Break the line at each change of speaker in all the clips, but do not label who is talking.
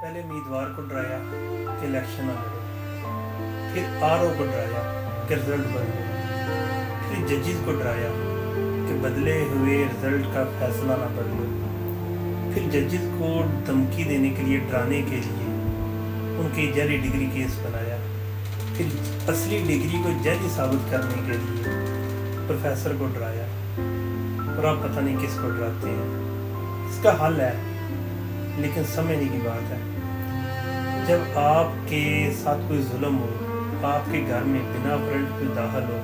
पहले उम्मीदवार को डराया कि इलेक्शन ना लड़ो, फिर आरओ को डराया कि रिजल्ट बदलो, फिर जजेस को डराया कि बदले हुए रिजल्ट का फैसला ना बदलो, फिर जजेस को धमकी देने के लिए, डराने के लिए उनकी जाली डिग्री केस बनाया, फिर असली डिग्री को जाली साबित करने के लिए प्रोफेसर को डराया। और आप पता नहीं किसको डराते हैं। इसका हल है, लेकिन समझने की बात है। जब आपके साथ कोई जुल्म हो, आपके घर में बिना वारंट कोई दाखिल हो,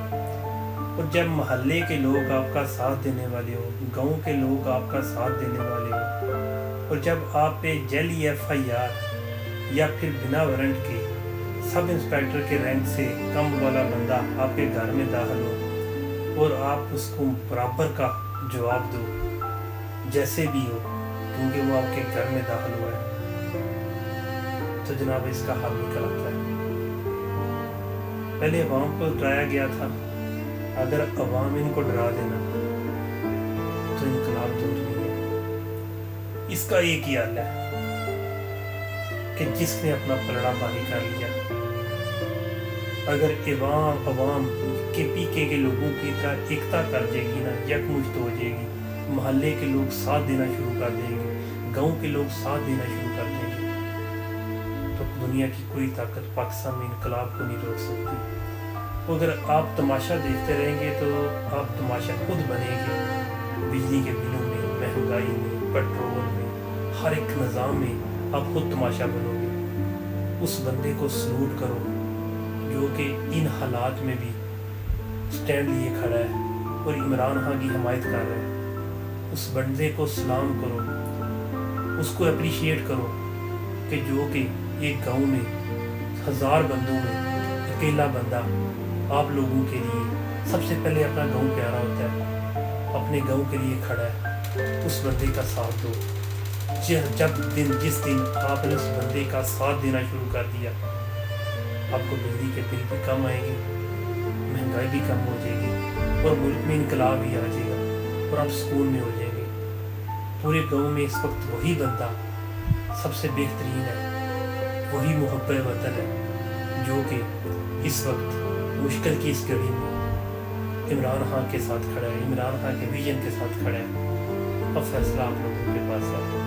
और जब मोहल्ले के लोग आपका साथ देने वाले हो, गांव के लोग आपका साथ देने वाले हो, और जब आप पे जाली FIR या फिर बिना वारंट के सब इंस्पेक्टर के रैंक से कम वाला बंदा आपके घर में दाखिल हो और आप उसको बराबर का जवाब दो जैसे भी हो, क्योंकि वो आपके घर में दाखिल हुआ है, तो जनाब इसका हल निकल आता है। पहले अवाम को डराया गया था, अगर अवाम इनको डरा देना तो इनकलाब दूर नहीं है। इसका एक ही हल है कि जिसने अपना पलड़ा बारी कर लिया, अगर अवाम के पीके के लोगों की तरह एकता कर जाएगी ना, यकमुश्त हो जाएगी, मोहल्ले के लोग साथ देना शुरू कर देंगे, गांव के लोग साथ देना शुरू कर देंगे, तो दुनिया की कोई ताकत पाकिस्तान में इनकलाब को नहीं रोक सकती। अगर आप तमाशा देखते रहेंगे तो आप तमाशा खुद बनेंगे। बिजली के बिलों में, महंगाई में, पेट्रोल में, हर एक निज़ाम में आप खुद तमाशा बनोगे। उस बंदे को सलूट करो जो कि इन हालात में भी स्टैंड लिए खड़ा है और इमरान खान की हिमायत कर रहा है। उस बंदे को सलाम करो, उसको अप्रिशिएट करो कि जो कि एक गांव में 1000 बंदों में अकेला बंदा आप लोगों के लिए सबसे पहले अपना गांव प्यारा होता है, अपने गांव के लिए खड़ा है। उस बंदे का साथ दो। जिस दिन आपने उस बंदे का साथ देना शुरू कर दिया, आपको बिजली के बिल भी कम आएंगे, महंगाई भी कम हो जाएगी और मुल्क में इनकलाब भी आ जाएगा और आप सुकून में हो जाएंगे। पूरे गांव में इस वक्त वही बंदा सबसे बेहतरीन है, वही मुहब्बत वतन है जो कि इस वक्त मुश्किल की इस घड़ी में इमरान खान के साथ खड़ा है, इमरान खान के विजन के साथ खड़ा है। अब फैसला आप लोगों के पास है।